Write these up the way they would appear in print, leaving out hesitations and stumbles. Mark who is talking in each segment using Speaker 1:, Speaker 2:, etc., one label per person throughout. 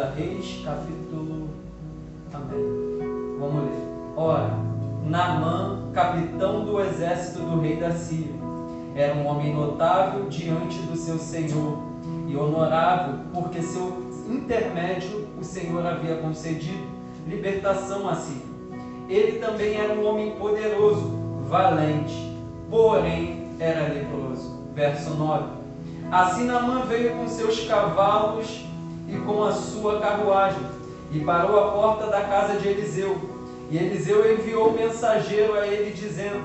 Speaker 1: Reis, capítulo... Amém. Vamos ler. Ora, Naamã, capitão do exército do rei da Síria, era um homem notável diante do seu senhor e honorável, porque seu intermédio o Senhor havia concedido libertação a Síria. Ele também era um homem poderoso, valente, porém era leproso. Verso 9. Assim Naamã veio com seus cavalos e com a sua carruagem, e parou à porta da casa de Eliseu. E Eliseu enviou mensageiro a ele, dizendo: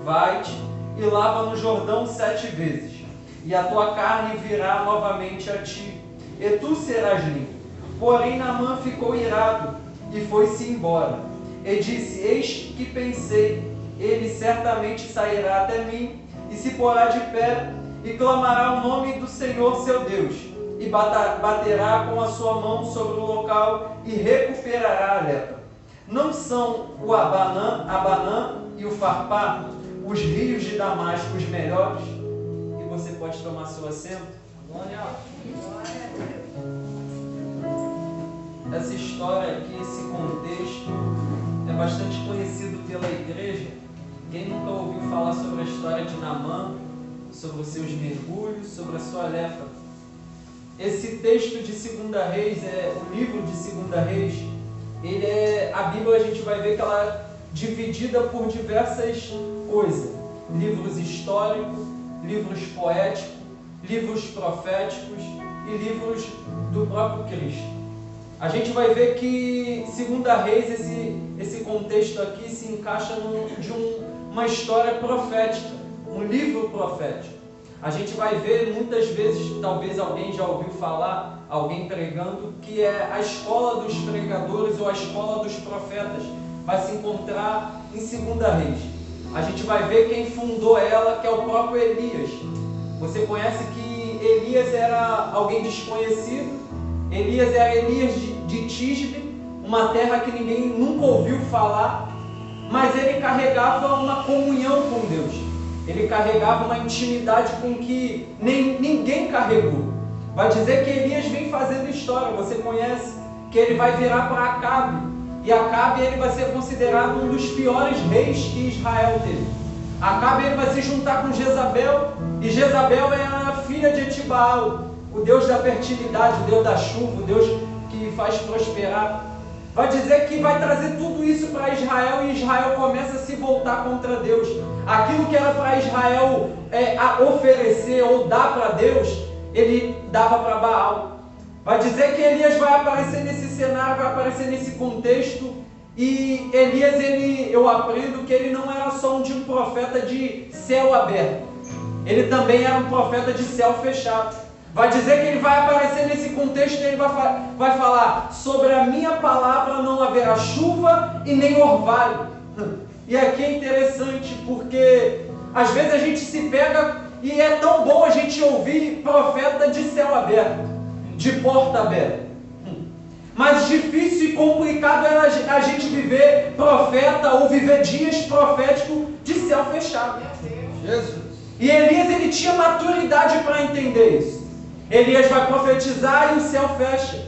Speaker 1: vai-te e lava no Jordão 7 vezes, e a tua carne virá novamente a ti, e tu serás limpo. Porém Naamã ficou irado, e foi-se embora. E disse: eis que pensei, ele certamente sairá até mim, e se porá de pé, e clamará o nome do Senhor seu Deus, e baterá com a sua mão sobre o local e recuperará a lepra. Não são o Abanã e o Farpar, os rios de Damasco, os melhores? E você pode tomar seu assento. Essa história aqui, esse contexto, é bastante conhecido pela igreja. Quem nunca ouviu falar sobre a história de Naamã, sobre os seus mergulhos, sobre a sua lepra? Esse texto de 2 Reis, o livro de 2 Reis, a Bíblia a gente vai ver que ela é dividida por diversas coisas. Livros históricos, livros poéticos, livros proféticos e livros do próprio Cristo. A gente vai ver que 2 Reis, esse contexto aqui se encaixa uma história profética, um livro profético. A gente vai ver muitas vezes, talvez alguém já ouviu falar, alguém pregando, que é a escola dos pregadores ou a escola dos profetas. Vai se encontrar em 2 Reis. A gente vai ver quem fundou ela, que é o próprio Elias. Você conhece que Elias era alguém desconhecido. Elias era Elias de Tisbe, uma terra que ninguém nunca ouviu falar, mas ele carregava uma comunhão com Deus. Ele carregava uma intimidade com que ninguém carregou. Vai dizer que Elias vem fazendo história. Você conhece que ele vai virar para Acabe. E Acabe ele vai ser considerado um dos piores reis que Israel teve. Acabe ele vai se juntar com Jezabel. E Jezabel é a filha de Etibaal, o Deus da fertilidade, o Deus da chuva, o Deus que faz prosperar. Vai dizer que vai trazer tudo isso para Israel e Israel começa a se voltar contra Deus. Aquilo que era para Israel oferecer ou dar para Deus, ele dava para Baal. Vai dizer que Elias vai aparecer nesse cenário, vai aparecer nesse contexto. E Elias, eu aprendo que ele não era só um profeta de céu aberto. Ele também era um profeta de céu fechado. Vai dizer que ele vai aparecer nesse contexto e ele vai falar: sobre a minha palavra não haverá chuva e nem orvalho. E aqui é interessante porque às vezes a gente se pega e é tão bom a gente ouvir profeta de céu aberto, de porta aberta. Mas difícil e complicado é a gente viver profeta ou viver dias proféticos de céu fechado. Jesus. E Elias ele tinha maturidade para entender isso. Elias vai profetizar e o céu fecha.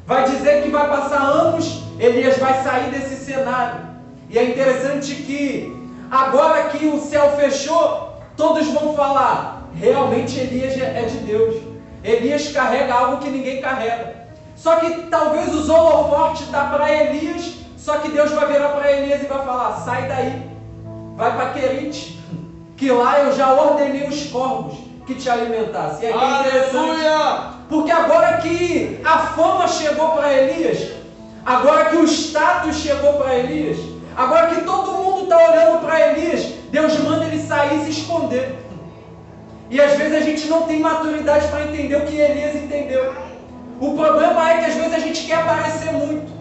Speaker 1: Vai dizer que vai passar anos, Elias vai sair desse cenário. E é interessante que agora que o céu fechou, todos vão falar: realmente Elias é de Deus. Elias carrega algo que ninguém carrega. Só que talvez os holofotes está para Elias, só que Deus vai virar para Elias e vai falar: sai daí, vai para Querite, que lá eu já ordenei os corvos que te alimentasse. E aqui é interessante, porque agora que a fama chegou para Elias, agora que o status chegou para Elias, agora que todo mundo está olhando para Elias, Deus manda ele sair e se esconder. E às vezes a gente não tem maturidade para entender o que Elias entendeu. O problema é que às vezes a gente quer aparecer muito.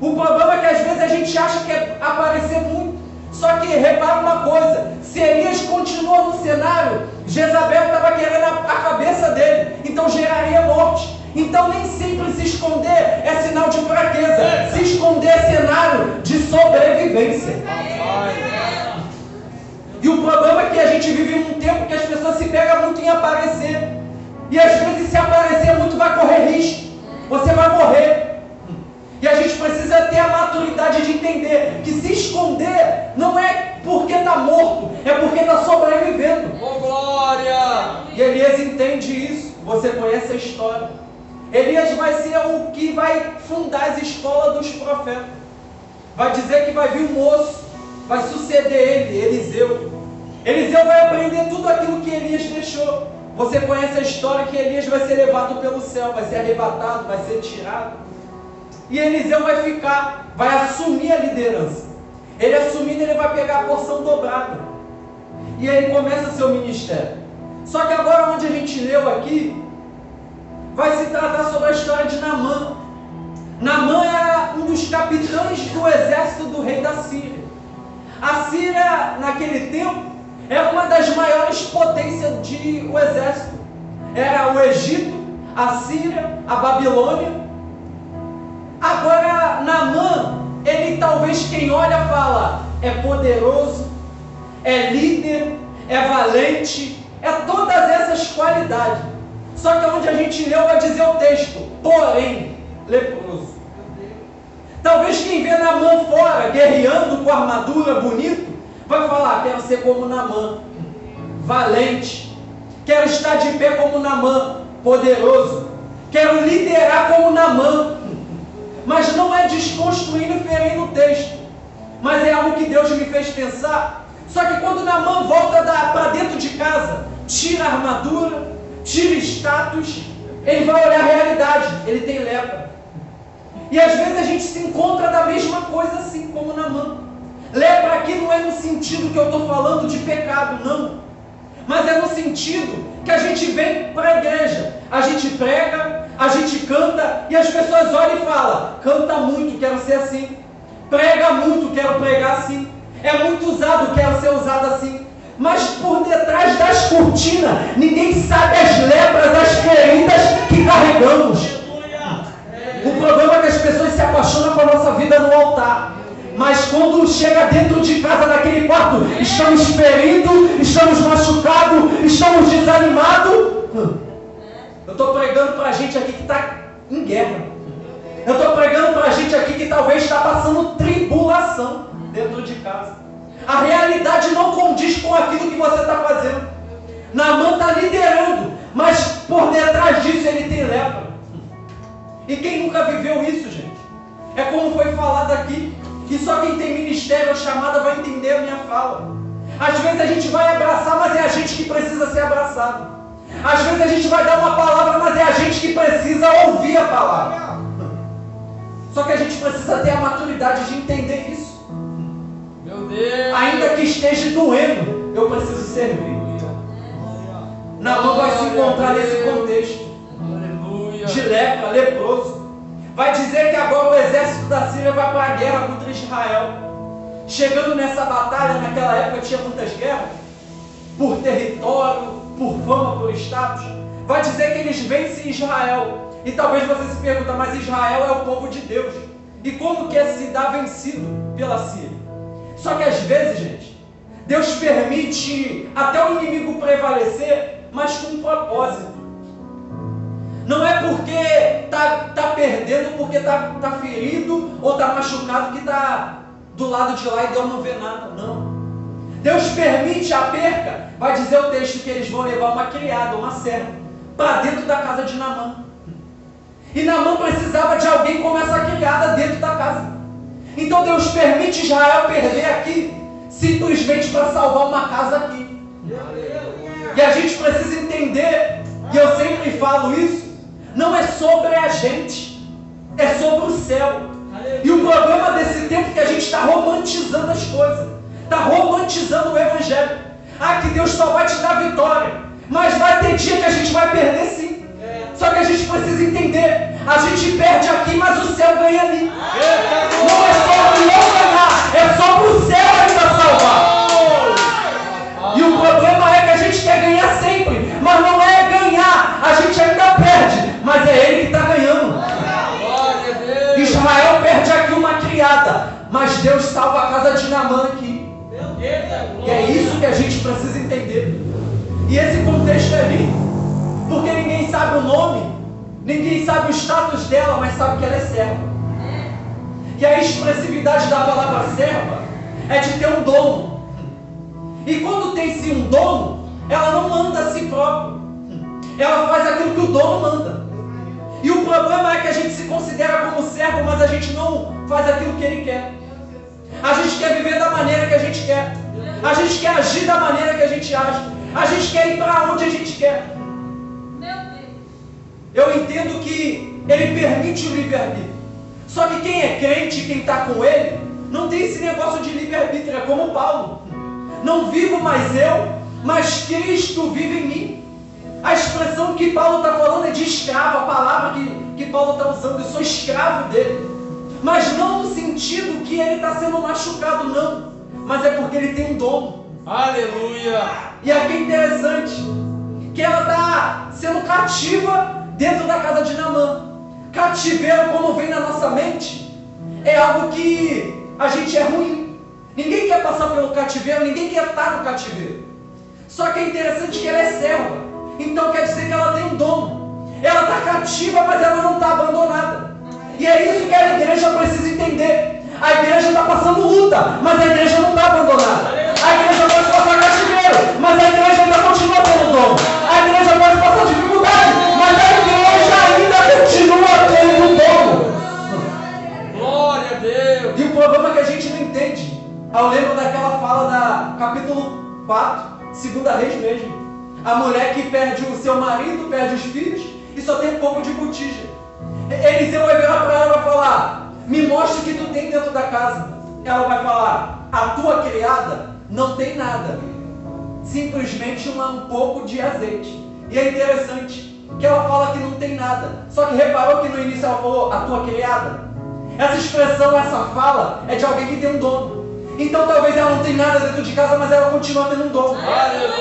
Speaker 1: O problema é que às vezes a gente acha que quer aparecer muito. Só que repara uma coisa: se Elias continua no cenário, Jezabel estava querendo a cabeça dele, então geraria morte. Então nem sempre se esconder é sinal de fraqueza, se esconder é cenário de sobrevivência. E o problema é que a gente vive num tempo que as pessoas se pegam muito em aparecer, e às vezes se aparecer muito vai correr risco.
Speaker 2: Você vai morrer. E a gente precisa ter a maturidade de entender que se esconder não é porque está morto, é porque está sobrevivendo.
Speaker 1: Oh, glória!
Speaker 2: E Elias entende isso. Você conhece a história. Elias vai ser o que vai fundar as escolas dos profetas. Vai dizer que vai vir um moço, vai suceder ele, Eliseu. Eliseu vai aprender tudo aquilo que Elias deixou. Você conhece a história que Elias vai ser levado pelo céu, vai ser arrebatado, vai ser tirado. E Eliseu vai ficar, vai assumir a liderança. Ele assumindo, ele vai pegar a porção dobrada. E aí ele começa seu ministério. Só que agora onde a gente leu aqui, vai se tratar sobre a história de Naamã. Naamã era um dos capitães do exército do rei da Síria. A Síria, naquele tempo, era uma das maiores potências do exército. Era o Egito, a Síria, a Babilônia. Agora, Naamã, ele talvez quem olha fala, é poderoso, é líder, é valente, é todas essas qualidades. Só que onde a gente leu vai dizer o texto, porém, leproso. Talvez quem vê Naamã fora, guerreando com armadura bonito, vai falar, quero ser como Naamã, valente, quero estar de pé como Naamã, poderoso, quero liderar como Naamã. Mas não é desconstruindo e ferindo o texto, mas é algo que Deus me fez pensar. Só que quando Naamã volta para dentro de casa, tira a armadura, tira status, ele vai olhar a realidade, ele tem lepra. E às vezes a gente se encontra da mesma coisa assim como Naamã. Lepra aqui não é no sentido que eu estou falando de pecado, não. Mas é no sentido que a gente vem para a igreja, a gente prega, a gente canta e as pessoas olham e falam, canta muito, quero ser assim. Prega muito, quero pregar assim. É muito usado, quero ser usado assim. Mas por detrás das cortinas, ninguém sabe as lepras, as feridas que carregamos. O problema é que as pessoas se apaixonam com a nossa vida no altar. Mas quando chega dentro de casa, naquele quarto, estamos feridos, estamos machucados, estamos desanimados. Eu estou pregando para a gente aqui que está em guerra. Eu estou pregando para a gente aqui que talvez está passando tribulação dentro de casa. A realidade não condiz com aquilo que você está fazendo. Naamã está liderando, mas por detrás disso ele tem lepra. E quem nunca viveu isso, gente? É como foi falado aqui, que só quem tem ministério ou chamada vai entender a minha fala. Às vezes a gente vai abraçar, mas é a gente que precisa ser abraçado. Às vezes a gente vai dar uma palavra, mas é a gente que precisa ouvir a palavra. Só que a gente precisa ter a maturidade de entender isso.
Speaker 1: Meu Deus!
Speaker 2: Ainda que esteja doendo, eu preciso servir. Naamã vai se encontrar nesse contexto.
Speaker 1: Aleluia!
Speaker 2: De lepra, leproso. Vai dizer que agora o exército da Síria vai para a guerra contra Israel. Chegando nessa batalha, naquela época tinha muitas guerras, por território, por fama, por status. Vai dizer que eles vencem Israel. E talvez você se pergunte, mas Israel é o povo de Deus. E como que é se dar vencido pela Síria? Só que às vezes, gente, Deus permite até o inimigo prevalecer, mas com um propósito. Não é porque tá perdendo, porque tá ferido ou tá machucado que tá do lado de lá e Deus não vê nada, não. Deus permite a perca, vai dizer o texto que eles vão levar uma criada, uma serva, para dentro da casa de Naamã. E Naamã precisava de alguém como essa criada dentro da casa. Então Deus permite Israel perder aqui, simplesmente para salvar uma casa aqui. E a gente precisa entender, e eu sempre falo isso, não é sobre a gente, é sobre o céu. E o problema desse tempo é que a gente está romantizando as coisas, está romantizando o evangelho. Ah, que Deus só vai te dar vitória, mas vai ter dia que a gente vai perder sim. Só que a gente precisa entender, a gente perde aqui, mas o céu ganha ali. Não é sobre eu ganhar, é sobre o céu ainda salvar. E o problema é que a gente quer ganhar sempre, mas não é ganhar, a gente ainda perde, mas é ele que está ganhando. Israel perde aqui uma criada, mas Deus salva a casa de Naamã aqui. E é isso que a gente precisa entender. E esse contexto é lindo, porque ninguém sabe o nome, Ninguém sabe o status dela, mas sabe que ela é serva. E a expressividade da palavra serva é de ter um dono. E quando tem-se um dono, ela não manda a si própria. Ela faz aquilo que o dono manda. E o problema é que a gente se considera como servo, mas a gente não faz aquilo que ele quer. A gente quer viver da maneira que a gente quer. A gente quer agir da maneira que a gente age. A gente quer ir para onde a gente quer. Eu entendo que ele permite o livre-arbítrio. Só que quem é crente, quem está com ele, não tem esse negócio de livre-arbítrio. É como Paulo. Não vivo mais eu, mas Cristo vive em mim. A expressão que Paulo está falando é de escravo. A palavra que Paulo está usando, eu sou escravo dele. Mas não no sentido que ele está sendo machucado, não. Mas é porque ele tem um dono.
Speaker 1: Aleluia!
Speaker 2: E aqui é interessante que ela está sendo cativa dentro da casa de Naamã. Cativeiro, como vem na nossa mente, é algo que a gente é ruim. Ninguém quer passar pelo cativeiro, ninguém quer estar no cativeiro. Só que é interessante que ela é serva. Então quer dizer que ela tem um dono. Ela está cativa, mas ela não está abandonada. E é isso que a igreja precisa entender. A igreja está passando luta, mas a igreja não está abandonada. A igreja pode passar cativeiro, mas a igreja ainda continua tendo dono. A igreja pode passar dificuldade, mas a igreja ainda continua tendo dono.
Speaker 1: Glória a Deus!
Speaker 2: E o problema é que a gente não entende. Eu lembro daquela fala da capítulo 4, 2 Reis mesmo. A mulher que perde o seu marido, perde os filhos e só tem um pouco de botija. Eliseu vai virar para ela e vai falar: me mostre o que tu tem dentro da casa. Ela vai falar: a tua criada não tem nada, simplesmente um pouco de azeite. E é interessante que ela fala que não tem nada. Só que reparou que no início ela falou: a tua criada. Essa expressão, essa fala é de alguém que tem um dono. Então talvez ela não tenha nada dentro de casa, mas ela continua tendo um dono.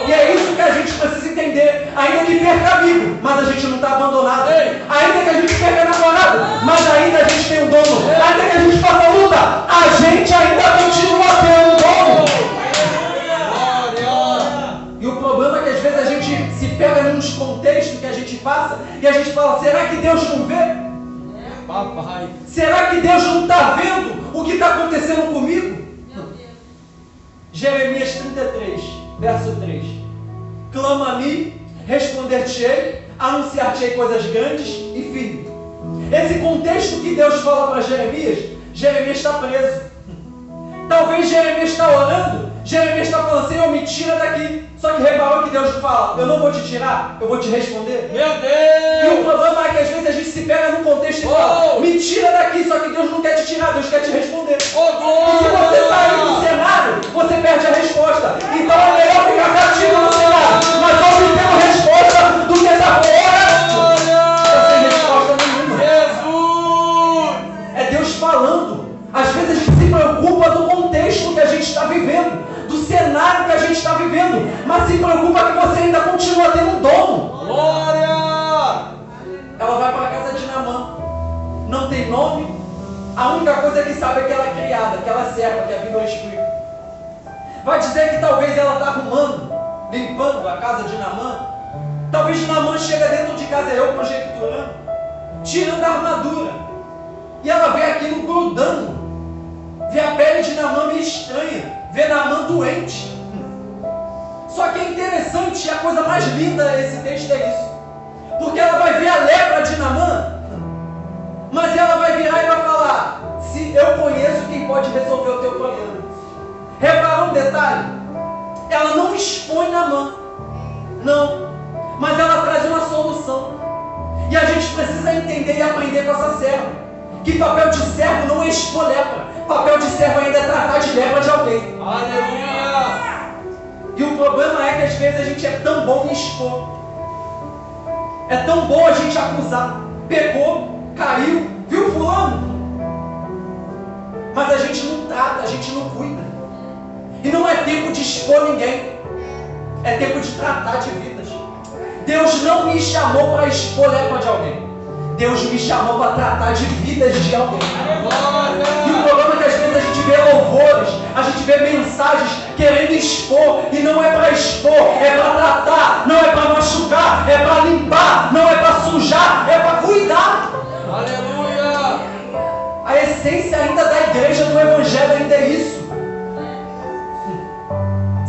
Speaker 2: E é isso que a gente precisa entender. Ainda que perca amigo, mas a gente não está abandonado. Ainda que a gente perca namorado, mas ainda a gente tem um dono. Ainda que a gente faça luta, a gente ainda continua tendo um dono. E o problema é que às vezes a gente se pega nos contextos que a gente passa e a gente fala: será que Deus não vê?
Speaker 1: Papai.
Speaker 2: Será que Deus não está vendo o que está acontecendo comigo? Jeremias 33, verso 3. Clama a mim, responder-te-ei, anunciar-te-ei coisas grandes e firmes. Esse contexto que Deus fala para Jeremias, Jeremias está preso. Talvez Jeremias está orando, Jeremias está falando: Senhor, me tira daqui. Só que reparou que Deus fala: eu não vou te tirar, eu vou te responder.
Speaker 1: Meu Deus!
Speaker 2: E o problema é que às vezes a gente se pega no contexto e fala: me tira daqui, só que Deus não quer te tirar, Deus quer te responder. E se você sair do cenário, você perde a resposta. Então é melhor ficar cativo no cenário, mas obtendo resposta do que estar fora sem resposta nenhuma.
Speaker 1: Jesus!
Speaker 2: É Deus falando. Às vezes a gente se preocupa do contexto que a gente está vivendo, do cenário que a gente está vivendo, mas se preocupa que você ainda continua tendo um dono.
Speaker 1: Glória!
Speaker 2: Ela vai para a casa de Naamã, não tem nome, a única coisa que sabe é que ela é criada, que ela é serva, que a Bíblia explica. Vai dizer que talvez ela está arrumando, limpando a casa de Naamã. Talvez Naamã chega dentro de casa, eu conjecturando, tirando a armadura, e ela vê aquilo grudando. Vê a pele de Naamã meio estranha, vê Naamã doente. Só que é interessante, a coisa mais linda desse texto é isso. Porque ela vai ver a lepra de Naamã, mas ela vai virar e vai falar: se eu conheço quem pode resolver o teu problema. Reparou um detalhe? Ela não expõe Naamã, não, mas ela traz uma solução. E a gente precisa entender e aprender com essa serva que papel de servo não é expor lepra. Papel de servo ainda é tratar de lepra de alguém.
Speaker 1: Aleluia!
Speaker 2: E o problema é que às vezes a gente é tão bom em expor. É tão bom a gente acusar. Pegou, caiu, viu fulano? Mas a gente não trata, a gente não cuida. E não é tempo de expor ninguém. É tempo de tratar de vidas. Deus não me chamou para expor lepra de alguém. Deus me chamou para tratar de vidas de alguém. E o problema é que às vezes a gente vê louvores, a gente vê mensagens querendo expor, e não é para expor, é para tratar, não é para machucar, é para limpar, não é para sujar, é para cuidar.
Speaker 3: Aleluia!
Speaker 2: A essência ainda da igreja, do evangelho ainda é isso.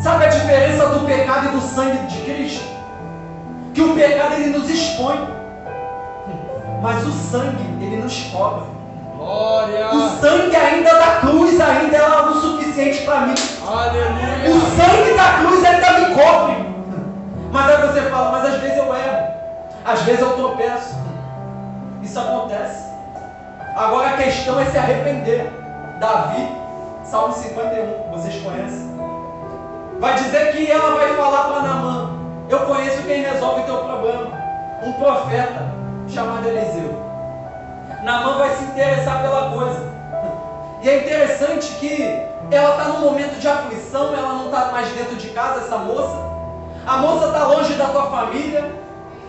Speaker 2: Sabe a diferença do pecado e do sangue de Cristo? Que o pecado ele nos expõe, mas o sangue ele nos cobre.
Speaker 3: Glória!
Speaker 2: O sangue ainda da cruz ainda é o suficiente para mim.
Speaker 3: Aleluia!
Speaker 2: O sangue da cruz ainda me cobre. Mas aí você fala, mas às vezes eu erro, às vezes eu tropeço. Isso acontece. Agora a questão é se arrepender. Davi, Salmo 51, vocês conhecem. Vai dizer que ela vai falar para Naamã: eu conheço quem resolve o teu problema, um profeta chamado Eliseu. Naamã vai se interessar pela coisa. E é interessante que ela está num momento de aflição, ela não está mais dentro de casa, essa moça. A moça está longe da tua família,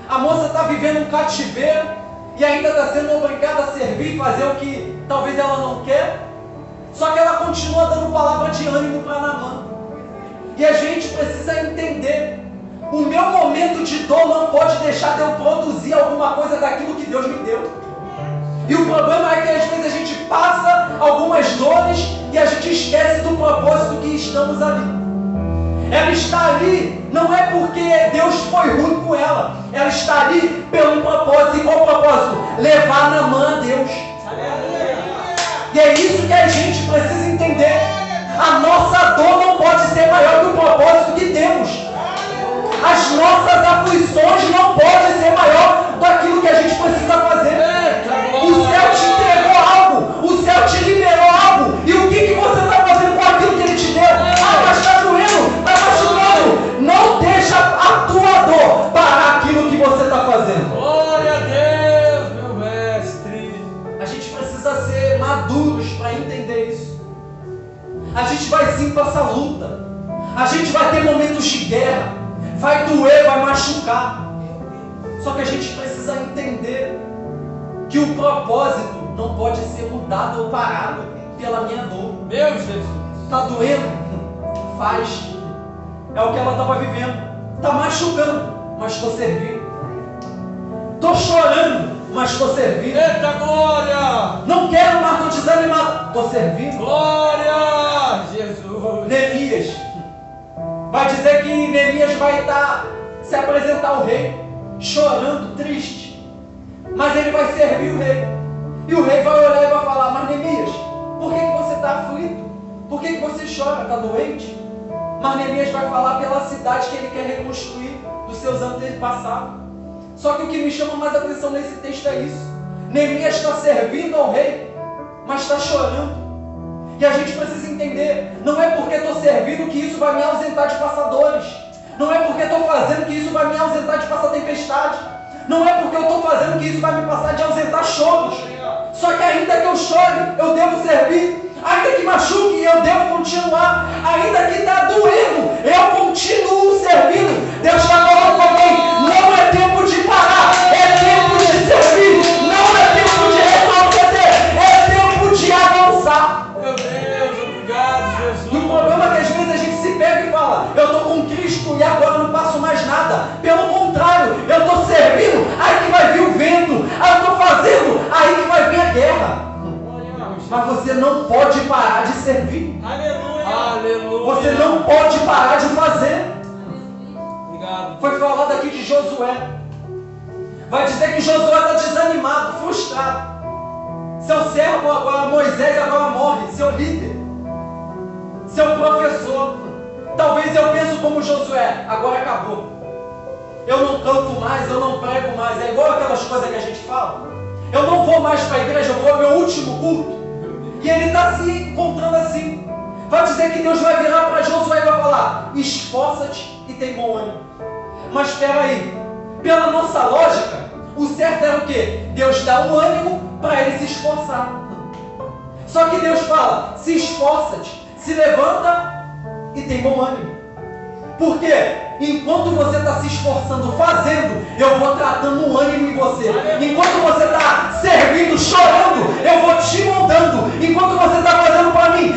Speaker 2: a moça está vivendo um cativeiro e ainda está sendo obrigada a servir e fazer o que talvez ela não quer. Só que ela continua dando palavra de ânimo para Naamã. E a gente precisa entender: o meu momento de dor não pode deixar de eu produzir alguma coisa daquilo que Deus me deu. E o problema é que às vezes a gente passa algumas dores e a gente esquece do propósito que estamos ali. Ela está ali não é porque Deus foi ruim com ela, ela está ali pelo propósito. E qual o propósito? Levar Naamã a Deus. E é isso que a gente precisa entender. A nossa dor não pode ser maior que o propósito que temos. As nossas aflições não podem ser maior daquilo que a gente precisa fazer. O céu te entregou algo, o céu te liberou algo, e o que você está fazendo com aquilo que Ele te deu? Ah, mas está doendo, está machucando. Não deixa a tua dor parar aquilo que você está fazendo.
Speaker 3: Glória a Deus, meu mestre.
Speaker 2: A gente precisa ser maduros para entender isso. A gente vai sim passar luta, a gente vai ter momentos de guerra, vai doer, vai machucar. Só que a gente precisa entender que o propósito não pode ser mudado ou parado pela minha dor.
Speaker 3: Meu Jesus.
Speaker 2: Está doendo? Faz. É o que ela estava vivendo. Está machucando, mas estou servindo. Estou chorando, mas estou servindo.
Speaker 3: Eita glória!
Speaker 2: Não quero mais, estou desanimado. Estou servindo.
Speaker 3: Glória! Jesus.
Speaker 2: Neemias. Vai dizer que Neemias vai se apresentar ao rei, chorando, triste. Mas ele vai servir o rei. E o rei vai olhar e vai falar: mas Neemias, por que você está aflito? Por que você chora? Está doente? Mas Neemias vai falar pela cidade que ele quer reconstruir dos seus antepassados. Só que o que me chama mais atenção nesse texto é isso. Neemias está servindo ao rei, mas está chorando. E a gente precisa entender: não é porque estou servindo que isso vai me ausentar de passadores. Não é porque estou fazendo que isso vai me ausentar de passar tempestade. Não é porque eu estou fazendo que isso vai me passar de ausentar choros. Só que ainda que eu chore, eu devo servir. Ainda que machuque, eu devo continuar. Ainda que está doendo, eu continuo servindo. Deus está falando com alguém: não é tempo de parar, é tempo de servir. Não é tempo de retroceder, é tempo de avançar.
Speaker 3: Meu Deus, obrigado, Jesus.
Speaker 2: E o problema é que às vezes a gente se pega e fala: eu estou com Cristo e agora não passo mais nada. Pelo contrário, eu estou servindo, aí que vai vir o vento. Aí eu estou fazendo, aí que vai vir a guerra. Mas você não pode parar de servir.
Speaker 3: Aleluia. Aleluia.
Speaker 2: Você não pode parar de fazer.
Speaker 3: Obrigado.
Speaker 2: Foi falado aqui de Josué. Vai dizer que Josué está desanimado, frustrado. Seu servo agora, Moisés, agora morre. Seu líder, seu professor. Talvez eu pense como Josué: agora acabou. Eu não canto mais, eu não prego mais. É igual aquelas coisas que a gente fala: eu não vou mais para a igreja, eu vou ao meu último culto. E ele está se encontrando assim. Vai dizer que Deus vai virar para Josué e vai falar: esforça-te e tem bom ânimo. Mas espera aí, pela nossa lógica, o certo era o quê? Deus dá um ânimo para ele se esforçar. Só que Deus fala: se esforça-te, se levanta e tem bom ânimo. Por quê? Enquanto você está se esforçando, fazendo, eu vou tratando um ânimo em você. Enquanto você está servindo, chorando, eu vou te moldando. Enquanto você está fazendo para mim,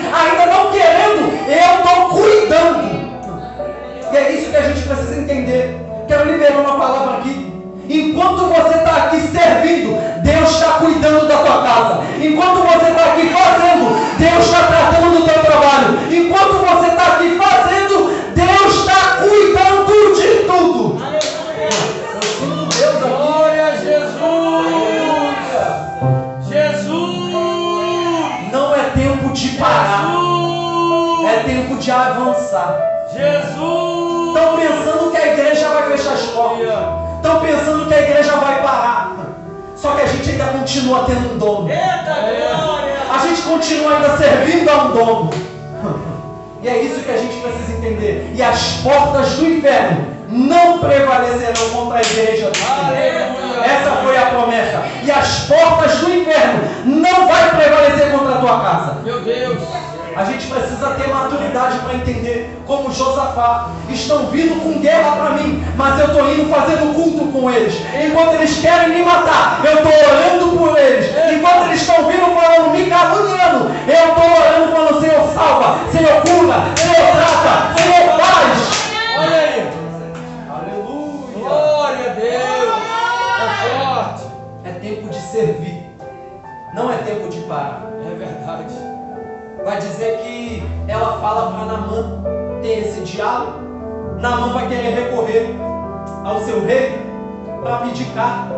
Speaker 2: de avançar.
Speaker 3: Jesus!
Speaker 2: Estão pensando que a igreja vai fechar as portas. Estão pensando que a igreja vai parar. Só que a gente ainda continua tendo um dono. A gente continua ainda servindo a um dono. E é isso que a gente precisa entender. E as portas do inferno não prevalecerão contra a igreja. Essa foi a promessa. E as portas do inferno não vai prevalecer contra a tua casa.
Speaker 3: Meu Deus!
Speaker 2: A gente precisa ter maturidade para entender, como Josafá, estão vindo com guerra para mim, mas eu estou indo fazendo culto com eles. Enquanto eles querem me matar, eu estou orando por eles. Enquanto eles estão vindo falando, me caluniando, eu estou orando falando, Senhor salva, Senhor cura, Senhor trata, Senhor faz.
Speaker 3: Olha aí!
Speaker 2: Aleluia!
Speaker 3: Glória a Deus! É forte!
Speaker 2: É tempo de servir, não é tempo de parar.
Speaker 3: É verdade.
Speaker 2: Vai dizer que ela fala para Naamã ter esse diálogo. Naamã vai querer recorrer ao seu rei para pedir carta,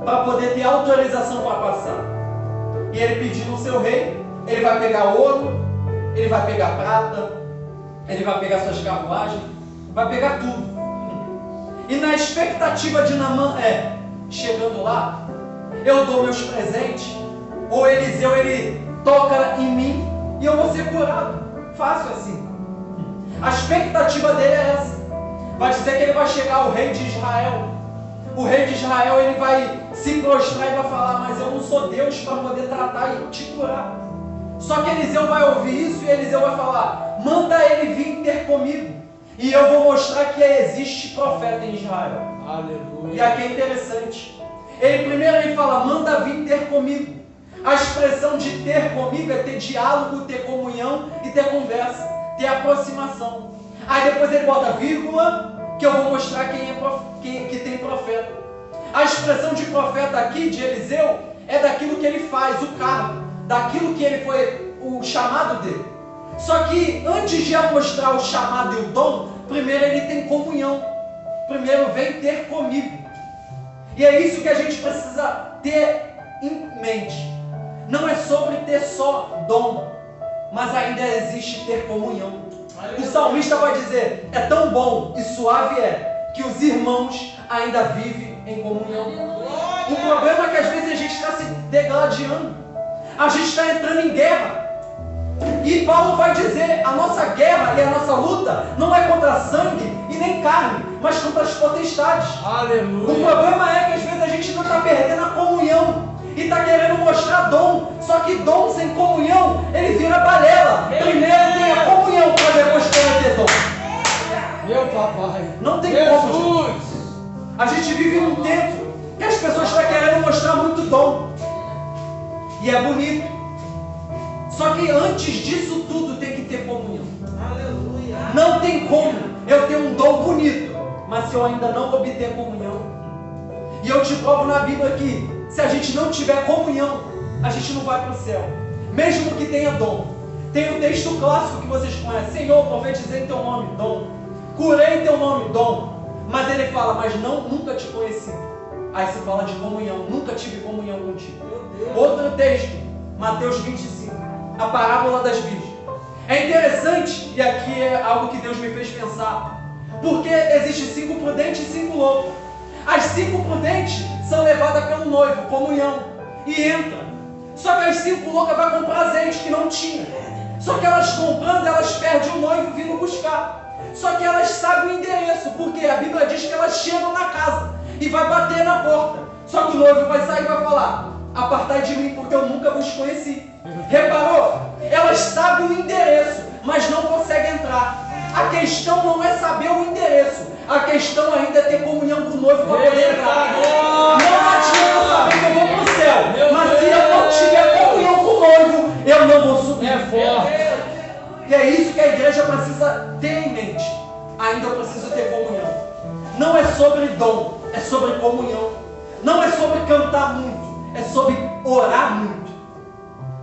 Speaker 2: para poder ter autorização para passar. E ele pedindo ao seu rei, ele vai pegar ouro, ele vai pegar prata, ele vai pegar suas carruagens, vai pegar tudo. E na expectativa de Naamã chegando lá, eu dou meus presentes, ou Eliseu ele toca em mim e eu vou ser curado. Fácil assim. A expectativa dele é essa. Vai dizer que ele vai chegar ao rei de Israel. O rei de Israel ele vai se prostrar e vai falar, mas eu não sou Deus para poder tratar e te curar. Só que Eliseu vai ouvir isso e Eliseu vai falar, manda ele vir ter comigo e eu vou mostrar que existe profeta em Israel.
Speaker 3: Aleluia.
Speaker 2: E aqui é interessante. Primeiro ele fala, manda vir ter comigo. A expressão de ter comigo é ter diálogo, ter comunhão e ter conversa, ter aproximação. Aí depois ele bota vírgula, que eu vou mostrar que tem profeta. A expressão de profeta aqui, de Eliseu, é daquilo que ele faz, o cargo, daquilo que ele foi o chamado dele. Só que antes de eu mostrar o chamado e o dom, primeiro ele tem comunhão. Primeiro vem ter comigo. E é isso que a gente precisa ter em mente. Não é sobre ter só dom, mas ainda existe ter comunhão. O salmista vai dizer, é tão bom e suave que os irmãos ainda vivem em comunhão. O problema é que às vezes a gente está se degladiando, a gente está entrando em guerra. E Paulo vai dizer, a nossa guerra e a nossa luta não é contra sangue e nem carne, mas contra as potestades.
Speaker 3: Aleluia.
Speaker 2: O problema é que às vezes a gente não está perdendo a comunhão e está querendo mostrar dom, só que dom sem comunhão, ele vira balela. Primeiro tem a comunhão para depois ter dom.
Speaker 3: Meu papai.
Speaker 2: Não tem
Speaker 3: Jesus.
Speaker 2: como, gente. A gente vive num tempo que as pessoas estão querendo mostrar muito dom. E é bonito. Só que antes disso tudo tem que ter comunhão.
Speaker 3: Aleluia.
Speaker 2: Não tem como eu ter um dom bonito, mas se eu ainda não obter comunhão. E eu te provo na Bíblia que se a gente não tiver comunhão, a gente não vai para o céu. Mesmo que tenha dom. Tem um texto clássico que vocês conhecem. Senhor, profetizei em teu nome, dom. Curei em teu nome, dom. Mas ele fala, mas nunca te conheci. Aí se fala de comunhão. Nunca tive comunhão contigo. Outro texto, Mateus 25. A parábola das virgens. É interessante, e aqui é algo que Deus me fez pensar. Porque existe 5 prudentes e 5 loucos. As 5 prudentes são levadas pelo noivo, comunhão, e entra. Só que as 5 loucas vão comprar azeite que não tinha. Só que elas comprando, elas perdem o noivo vindo buscar. Só que elas sabem o endereço, porque a Bíblia diz que elas chegam na casa e vai bater na porta. Só que o noivo vai sair e vai falar, apartai de mim, porque eu nunca vos conheci. Reparou? Elas sabem o endereço, mas não conseguem entrar. A questão não é saber o endereço. A questão ainda é ter comunhão com o noivo para poder entrar. Não adianta saber que eu vou para o céu, mas se eu não tiver comunhão com o noivo, eu não vou subir.
Speaker 3: É forte.
Speaker 2: E é isso que a igreja precisa ter em mente. Ainda eu preciso ter comunhão. Não é sobre dom, é sobre comunhão. Não é sobre cantar muito, é sobre orar muito.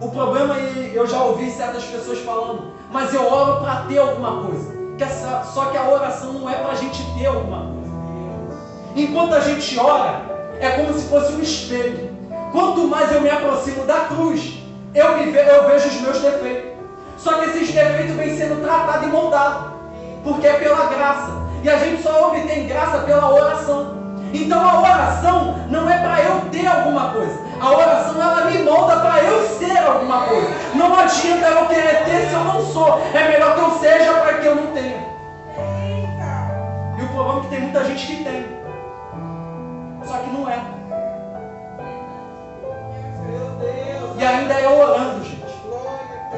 Speaker 2: O problema, e eu já ouvi certas pessoas falando, mas eu oro para ter alguma coisa. Só que a oração não é para a gente ter alguma coisa. Enquanto a gente ora, é como se fosse um espelho. Quanto mais eu me aproximo da cruz, eu vejo os meus defeitos. Só que esses defeitos vêm sendo tratados e moldados, porque é pela graça. E a gente só obtém graça pela oração. Então a oração não é para eu ter alguma coisa. A oração ela me molda para eu ser alguma coisa. Não adianta eu querer ter se eu não sou. É melhor que eu seja para que eu não tenha. E o problema é que tem muita gente que tem. Só que não é. E ainda é orando, gente.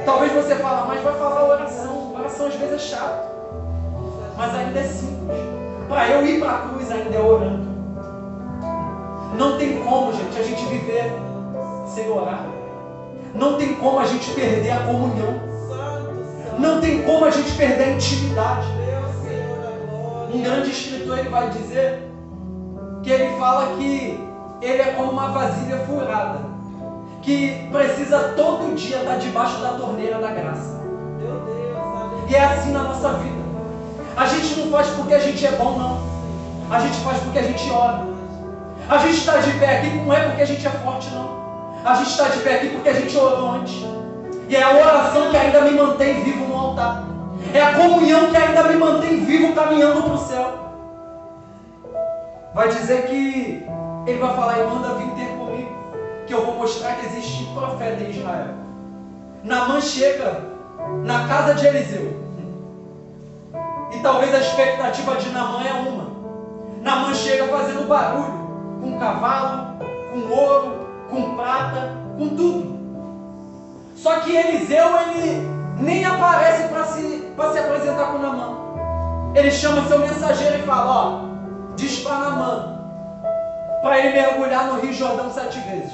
Speaker 2: Talvez você fale, mas vai falar oração. Oração às vezes é chato. Mas ainda é simples. Para eu ir para a cruz ainda é orando. Não tem como, gente, a gente viver sem orar. Não tem como a gente perder a comunhão. Não tem como a gente perder a intimidade. Um grande escritor ele vai dizer que ele fala que ele é como uma vasilha furada, que precisa todo dia estar debaixo da torneira da graça. E é assim na nossa vida. A gente não faz porque a gente é bom, não. A gente faz porque a gente ora. A gente está de pé aqui não é porque a gente é forte, não. A gente está de pé aqui porque a gente orou antes. E é a oração que ainda me mantém vivo no altar. É a comunhão que ainda me mantém vivo caminhando para o céu. Vai dizer que ele vai falar e manda vir ter comigo, que eu vou mostrar que existe profeta em Israel. Naamã chega na casa de Eliseu. E talvez a expectativa de Naamã é uma. Naamã chega fazendo barulho, com cavalo, com ouro, com prata, com tudo. Só que Eliseu, ele nem aparece para se apresentar com Naamã. Ele chama seu mensageiro e fala, ó, diz para Naamã, para ele mergulhar no Rio Jordão 7 vezes.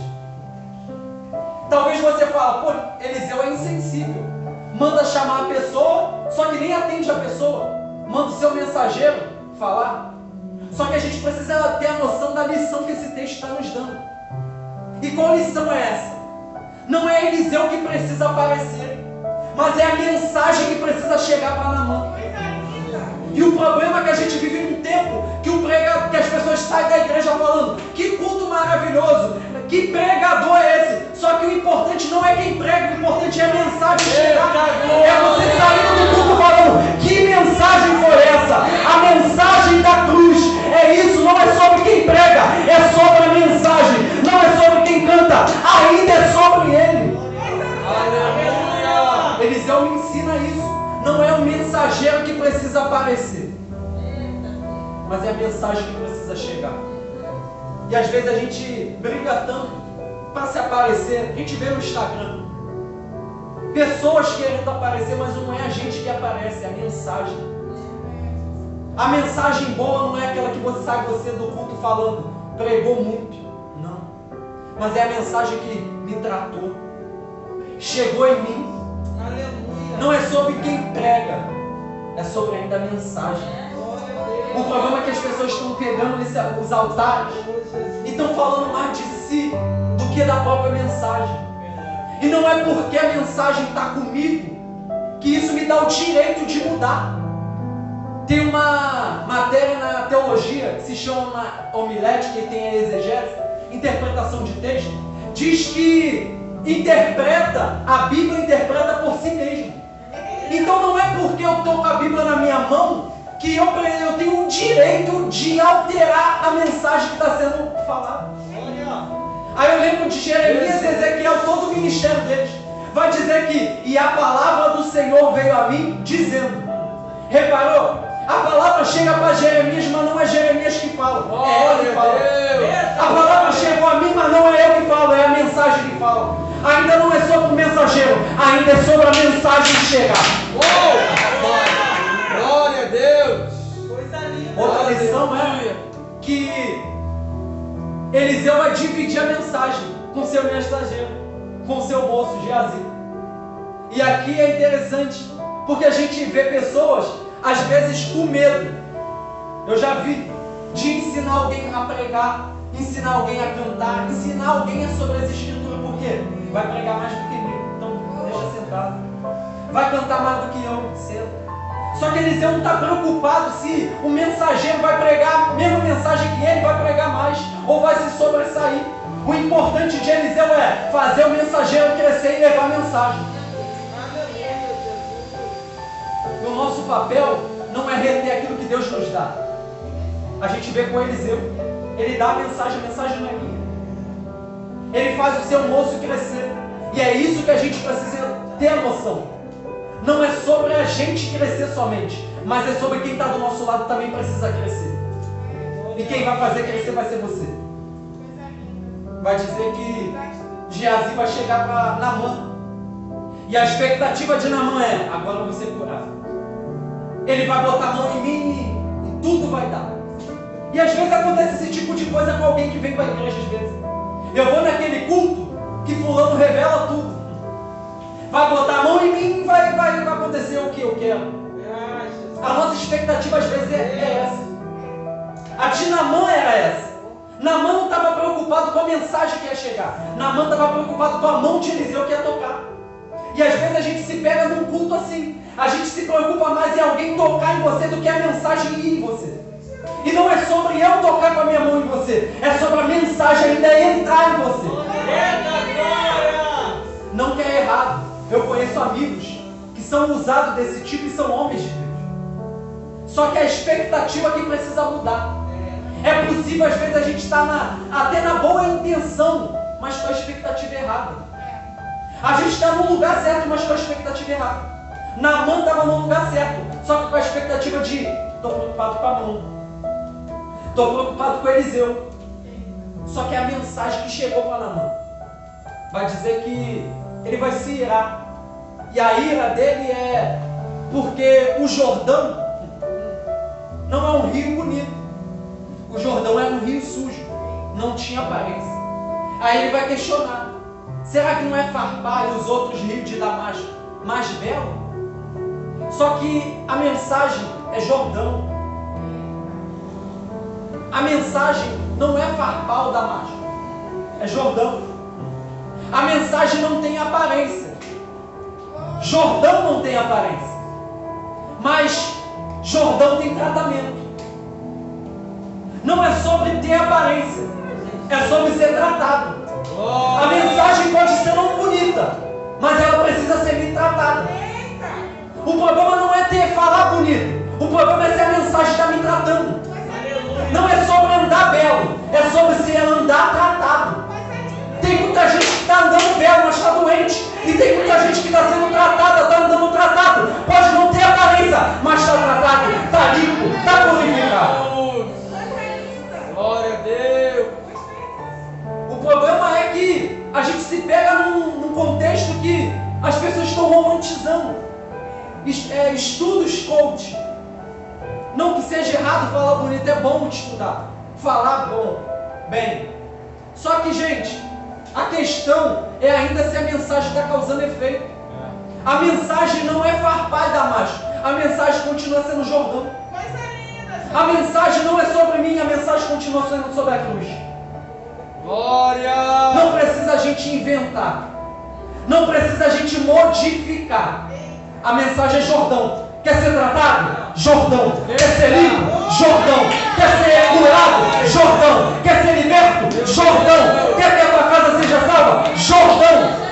Speaker 2: Talvez você fale, pô, Eliseu é insensível. Manda chamar a pessoa, só que nem atende a pessoa. Manda o seu mensageiro falar. Só que a gente precisa ter a noção da lição que esse texto está nos dando. E qual lição é essa? Não é Eliseu que precisa aparecer, mas é a mensagem que precisa chegar para Naamã. E o problema é que a gente vive num tempo que as pessoas saem da igreja falando, que culto maravilhoso, que pregador é esse? Só que o importante não é quem prega, o importante é a mensagem chegar. É você saindo do culto falando, que mensagem foi essa? A mensagem da cruz. É isso, não é sobre quem prega, é sobre a mensagem. Não é sobre quem canta, ainda é sobre ele. Aleluia! Eliseu me ensina isso. Não é o mensageiro que precisa aparecer, mas é a mensagem que precisa chegar. E às vezes a gente briga tanto para se aparecer. A gente vê no Instagram pessoas querendo aparecer, mas não é a gente que aparece, é a mensagem. A mensagem boa não é aquela que você sai do culto falando, pregou muito. Não. Mas é a mensagem que me tratou, chegou em mim. Não é sobre quem prega, é sobre ainda a mensagem. O problema é que as pessoas estão pegando os altares e estão falando mais de si do que da própria mensagem. E não é porque a mensagem está comigo que isso me dá o direito de mudar. Tem uma matéria na teologia que se chama homilética e tem a exegese, interpretação de texto, diz que a Bíblia interpreta por si mesmo. Então não é porque eu estou com a Bíblia na minha mão que eu tenho o direito de alterar a mensagem que está sendo falada. Aí eu lembro de Jeremias e Ezequiel, todo o ministério deles. Vai dizer que, e a palavra do Senhor veio a mim dizendo. Reparou? A palavra chega para Jeremias, mas não é Jeremias que fala. É ele que fala. A palavra chegou a mim, mas não é eu que falo, é a mensagem que fala. Ainda não é sobre o mensageiro, ainda é sobre a mensagem que chegar.
Speaker 3: Glória a Deus!
Speaker 2: Outra lição é que Eliseu vai dividir a mensagem com seu mensageiro, com seu moço Geazi. E aqui é interessante, porque a gente vê pessoas, às vezes, com medo. Eu já vi de ensinar alguém a pregar, ensinar alguém a cantar, ensinar alguém sobre as escrituras, porque vai pregar mais do que mim, então deixa sentado. Vai cantar mais do que eu, senta. Só que Eliseu não está preocupado se o mensageiro vai pregar a mesma mensagem que ele, vai pregar mais, ou vai se sobressair. O importante de Eliseu é fazer o mensageiro crescer e levar a mensagem. papel não é reter aquilo que Deus nos dá. A gente vê com Eliseu, ele dá a mensagem não é minha. Ele faz o seu moço crescer. E é isso que a gente precisa ter a noção. Não é sobre a gente crescer somente, mas é sobre quem está do nosso lado também precisa crescer. E quem vai fazer crescer vai ser você. Vai dizer que Geazi vai chegar para Naamã. E a expectativa de Naamã é: agora eu vou ser curado. Ele vai botar a mão em mim e tudo vai dar. E às vezes acontece esse tipo de coisa com alguém que vem para a igreja. Às vezes eu vou naquele culto que fulano revela tudo. Vai botar a mão em mim e vai acontecer o que eu quero. A nossa expectativa às vezes é essa. A de Naamã era essa. Naamã não estava preocupado com a mensagem que ia chegar. Naamã estava preocupado com a mão de Eliseu que ia tocar. E às vezes a gente se pega num culto assim. A gente se preocupa mais em alguém tocar em você do que a mensagem ir em você. E não é sobre eu tocar com a minha mão em você. É sobre a mensagem ainda entrar em você. Não que é errado. Eu conheço amigos que são usados desse tipo e são homens de Deus. Só que a expectativa que precisa mudar. É possível às vezes a gente estar até na boa intenção, mas com a expectativa errada. A gente está no lugar certo, mas com a expectativa errada. Naamã estava no lugar certo, só que com a expectativa de: estou preocupado com a mão, estou preocupado com Eliseu. Só que a mensagem que chegou para Naamã vai dizer que ele vai se irar. E a ira dele é porque o Jordão não é um rio bonito. O Jordão era um rio sujo, não tinha aparência. Aí ele vai questionar: será que não é Farpar e os outros rios de Damasco mais belo? Só que a mensagem é Jordão. A mensagem não é Farpar ou Damasco, é Jordão. A mensagem não tem aparência. Jordão não tem aparência, mas Jordão tem tratamento. Não é sobre ter aparência, é sobre ser tratado. A mensagem pode ser não bonita, mas ela precisa ser bem tratada. O problema não é falar bonito, o problema é se a mensagem está me tratando. Não é sobre andar belo, é sobre ser andar tratado. Tem muita gente que está andando belo, mas está doente. E tem muita gente que está sendo tratada, está andando tratado. Pode não ter aparência, mas está tratado, está limpo, está purificado.
Speaker 3: Glória a Deus.
Speaker 2: O problema é que a gente se pega num contexto que as pessoas estão romantizando. Estudos coach. Não que seja errado falar bonito, é bom estudar. Falar bom, bem. Só que, gente, a questão é ainda se a mensagem está causando efeito. A mensagem não é Farpar e Damasco. A mensagem continua sendo Jordão. A mensagem não é sobre mim, a mensagem continua sendo sobre a cruz.
Speaker 3: Glória!
Speaker 2: Não precisa a gente inventar. Não precisa a gente modificar. A mensagem é Jordão. Quer ser tratado? Jordão. Quer ser limpo? Jordão. Quer ser curado? Jordão. Quer ser liberto? Jordão. Quer que a tua casa seja salva? Jordão.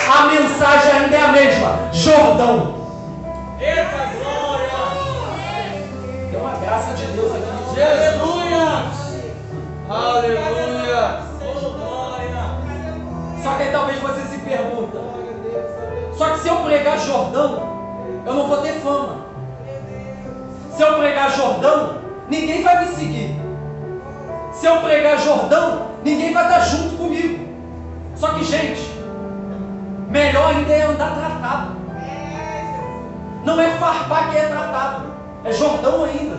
Speaker 2: A mensagem ainda é a mesma. Jordão.
Speaker 3: Eita glória!
Speaker 2: Tem uma graça de Deus aqui.
Speaker 3: Aleluia! Aleluia!
Speaker 2: Só que aí talvez você se pergunta: só que se eu pregar Jordão, eu não vou ter fama. Se eu pregar Jordão, ninguém vai me seguir. Se eu pregar Jordão, ninguém vai estar junto comigo. Só que, gente, melhor ainda é andar tratado. Não é Farpar que é tratado, é Jordão ainda.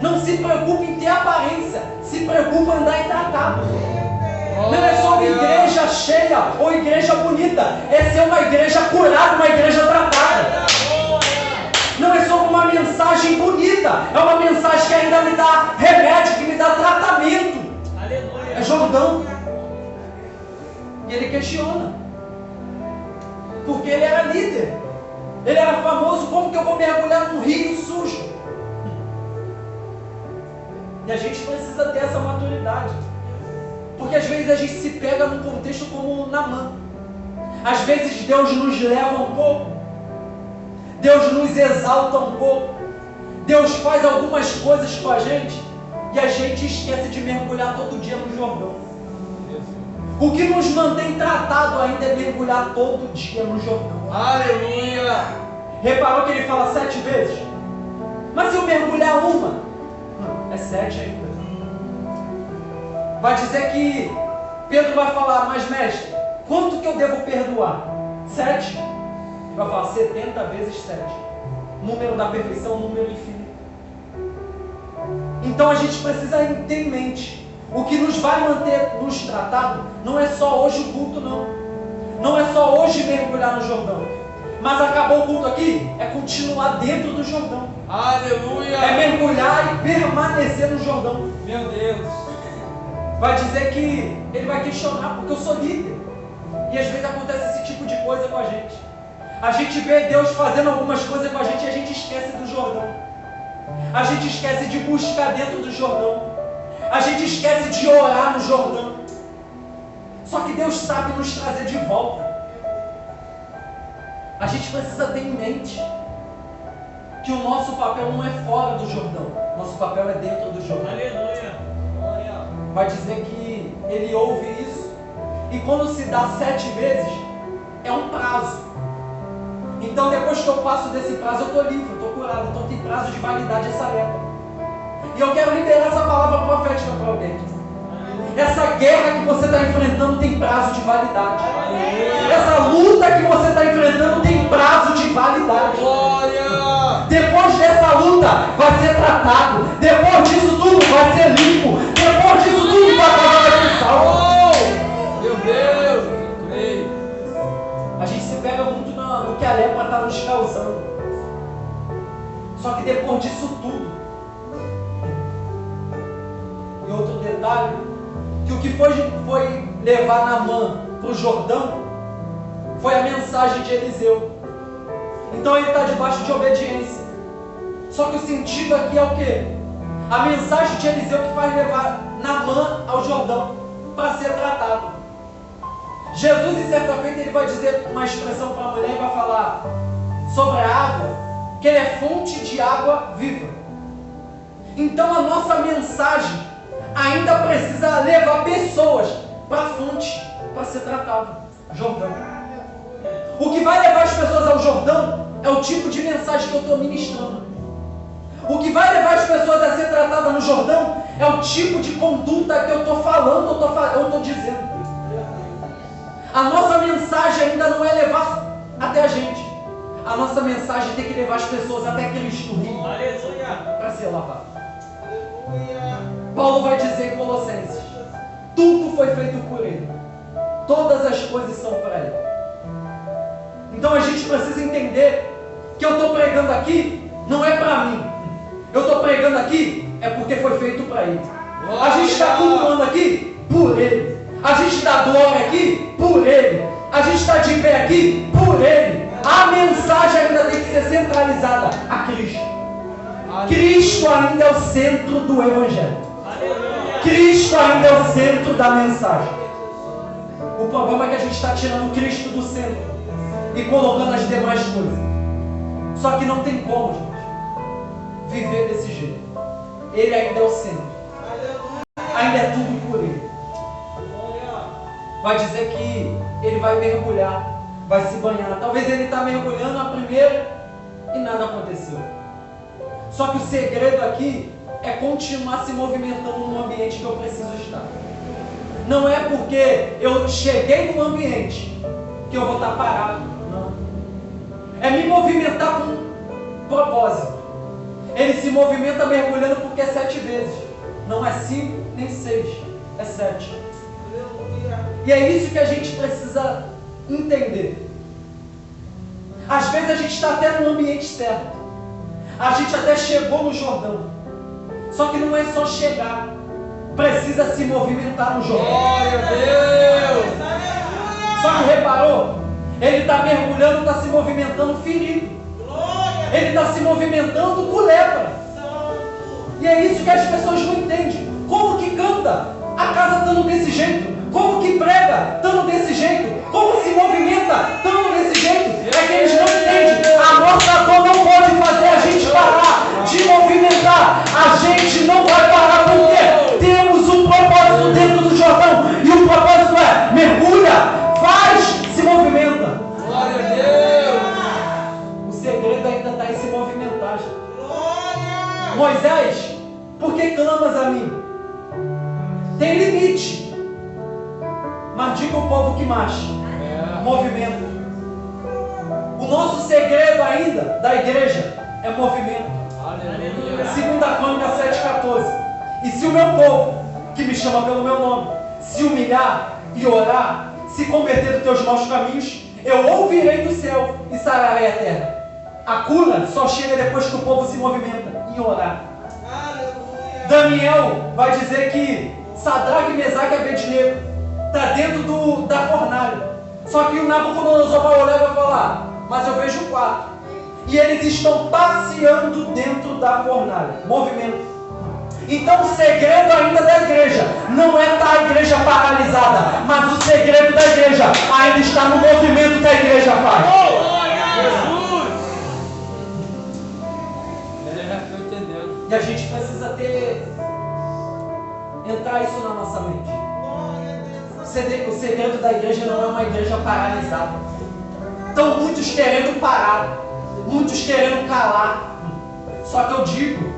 Speaker 2: Não se preocupe em ter aparência, se preocupe em andar em tratado. Não é sobre igreja cheia ou igreja bonita, é ser uma igreja curada, uma igreja tratada. Não é sobre uma mensagem bonita, é uma mensagem que ainda me dá remédio, que me dá tratamento. É Jordão. E ele questiona, porque ele era líder, ele era famoso. Como que eu vou mergulhar num rio sujo? E a gente precisa ter essa maturidade, porque às vezes a gente se pega num contexto como Naamã. Às vezes Deus nos leva um pouco, Deus nos exalta um pouco, Deus faz algumas coisas com a gente e a gente esquece de mergulhar todo dia no Jordão. O que nos mantém tratado ainda é mergulhar todo dia no Jordão.
Speaker 3: Aleluia!
Speaker 2: Reparou que ele fala 7 vezes? Mas se eu mergulhar uma, não, é 7 ainda. Vai dizer que Pedro vai falar, mas mestre, quanto que eu devo perdoar? 7? Ele vai falar 70 vezes 7. Número da perfeição, número infinito. Então a gente precisa ter em mente, o que nos vai manter nos tratado, não é só hoje o culto não. Não é só hoje mergulhar no Jordão. Mas acabou o culto aqui, é continuar dentro do Jordão.
Speaker 3: Aleluia!
Speaker 2: É mergulhar e permanecer no Jordão.
Speaker 3: Meu Deus!
Speaker 2: Vai dizer que ele vai questionar, porque eu sou líder. E às vezes acontece esse tipo de coisa com a gente. A gente vê Deus fazendo algumas coisas com a gente e a gente esquece do Jordão. A gente esquece de buscar dentro do Jordão. A gente esquece de orar no Jordão. Só que Deus sabe nos trazer de volta. A gente precisa ter em mente que o nosso papel não é fora do Jordão. Nosso papel é dentro do Jordão.
Speaker 3: Aleluia!
Speaker 2: Vai dizer que ele ouve isso. E quando se dá 7 vezes, é um prazo. Então depois que eu passo desse prazo, eu estou livre, eu estou curado. Então tem prazo de validade essa época. E eu quero liberar essa palavra profética para alguém. Essa guerra que você está enfrentando tem prazo de validade. Essa luta que você está enfrentando tem prazo de validade.
Speaker 3: Glória!
Speaker 2: Depois dessa luta vai ser tratado. Depois disso tudo vai ser limpo. Depois disso tudo vai ser salvo.
Speaker 3: Oh, meu Deus! Eu creio.
Speaker 2: A gente se pega muito no que a lepra está nos causando. Só que depois disso tudo. E outro detalhe, que o que foi levar Naamã para o Jordão foi a mensagem de Eliseu. Então ele está debaixo de obediência. Só que o sentido aqui é o quê? A mensagem de Eliseu que faz levar Naamã ao Jordão para ser tratado. Jesus, em certa feita, ele vai dizer uma expressão para a mulher e vai falar sobre a água, que ele é fonte de água viva. Então a nossa mensagem ainda precisa levar pessoas para a fonte, para ser tratado. Jordão. O que vai levar as pessoas ao Jordão é o tipo de mensagem que eu estou ministrando. O que vai levar as pessoas a ser tratadas no Jordão é o tipo de conduta que eu estou falando, eu estou dizendo. A nossa mensagem ainda não é levar até a gente. A nossa mensagem tem que levar as pessoas até Cristo para ser lavado. Paulo vai dizer em Colossenses: tudo foi feito por Ele, todas as coisas são para Ele. Então a gente precisa entender que eu estou pregando aqui não é para mim, eu estou pregando aqui é porque foi feito para Ele. A gente está cultuando aqui por Ele, a gente dá glória aqui por Ele, a gente está de pé aqui por Ele. A mensagem ainda tem que ser centralizada a Cristo. Cristo ainda é o centro do Evangelho. Cristo ainda é o centro da mensagem. O problema é que a gente está tirando Cristo do centro e colocando as demais coisas. Só que não tem como, gente, viver desse jeito. Ele ainda é o centro. Ainda é tudo por Ele. Vai dizer que Ele vai mergulhar, vai se banhar. Talvez Ele está mergulhando a primeira e nada aconteceu. Só que o segredo aqui é continuar se movimentando no ambiente que eu preciso estar. Não é porque eu cheguei no ambiente que eu vou estar parado. Não. É me movimentar com propósito. Ele se movimenta mergulhando porque é 7 vezes. Não é 5 nem 6. É 7. E é isso que a gente precisa entender. Às vezes a gente está até no ambiente certo. A gente até chegou no Jordão. Só que não é só chegar. Precisa se movimentar no Jordão.
Speaker 3: Glória a Deus!
Speaker 2: Só que reparou? Ele está mergulhando, está se movimentando ferido. Ele está se movimentando com lepra. E é isso que as pessoas não entendem. Como que canta a casa estando desse jeito? Como que prega estando desse jeito? Como se movimenta estando desse jeito? É que eles não entendem. A nossa Moisés, por que clamas a mim? Tem limite. Mas diga ao povo que marche. Movimento. O nosso segredo ainda da igreja é movimento.
Speaker 3: Aleluia.
Speaker 2: 2 Crônicas 7,14. E se o meu povo, que me chama pelo meu nome, se humilhar e orar, se converter dos teus maus caminhos, eu ouvirei do céu e sararei a terra. A cura só chega depois que o povo se movimenta em orar. Daniel vai dizer que Sadraque, Mesaque e Abednego está dentro da fornalha. Só que o Nabucodonosor vai olhar e vai falar: mas eu vejo 4. E eles estão passeando dentro da fornalha. Movimento. Então o segredo ainda da igreja não é estar a igreja paralisada, mas o segredo da igreja ainda está no movimento que a igreja faz.
Speaker 3: Jesus! Estou entendendo.
Speaker 2: E a gente precisa entrar isso na nossa mente. O segredo da igreja não é uma igreja paralisada. Estão muitos querendo parar, muitos querendo calar. Só que eu digo,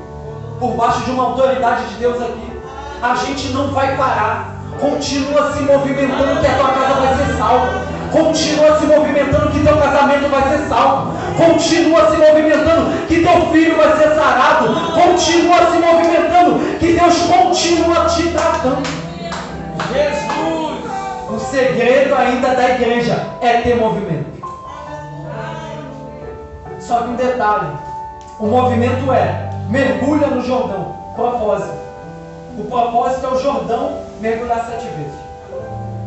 Speaker 2: por baixo de uma autoridade de Deus aqui, a gente não vai parar. Continua se movimentando que a tua casa vai ser salva. Continua se movimentando que teu casamento vai ser salvo. Continua se movimentando que teu filho vai ser sarado. Continua se movimentando que Deus continua te tratando.
Speaker 3: Jesus!
Speaker 2: O segredo ainda da igreja é ter movimento. Só que um detalhe: o movimento mergulha no Jordão. Propósito. O propósito é o Jordão mergulhar 7 vezes.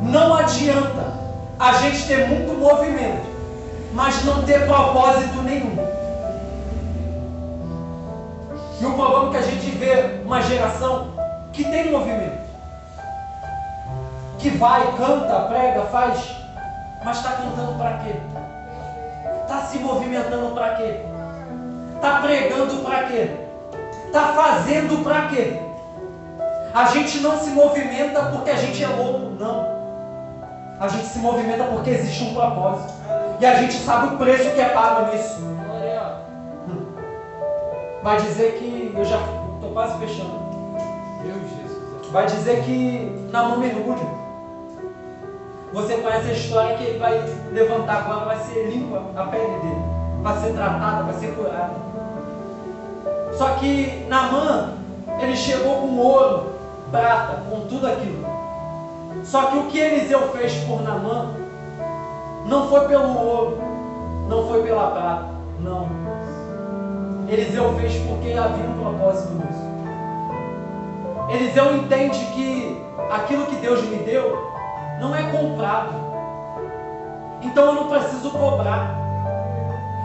Speaker 2: Não adianta a gente ter muito movimento, mas não ter propósito nenhum. E o problema é que a gente vê uma geração que tem movimento, que vai, canta, prega, faz, mas está cantando para quê? Está se movimentando para quê? Está pregando para quê? Está fazendo para quê? A gente não se movimenta porque a gente é louco, não. A gente se movimenta porque existe um propósito. E a gente sabe o preço que é pago nisso. Vai dizer que, eu já estou quase fechando.
Speaker 3: Meu Jesus.
Speaker 2: Vai dizer que Naamã mergulha. Você conhece a história que ele vai levantar agora, vai ser limpa a pele dele, vai ser tratada, vai ser curada. Só que Naamã, ele chegou com ouro, prata, com tudo aquilo. Só que o que Eliseu fez por Naamã não foi pelo ouro, não foi pela prata, não. Eliseu fez porque havia um propósito nisso. Eliseu entende que aquilo que Deus me deu não é comprado. Então eu não preciso cobrar.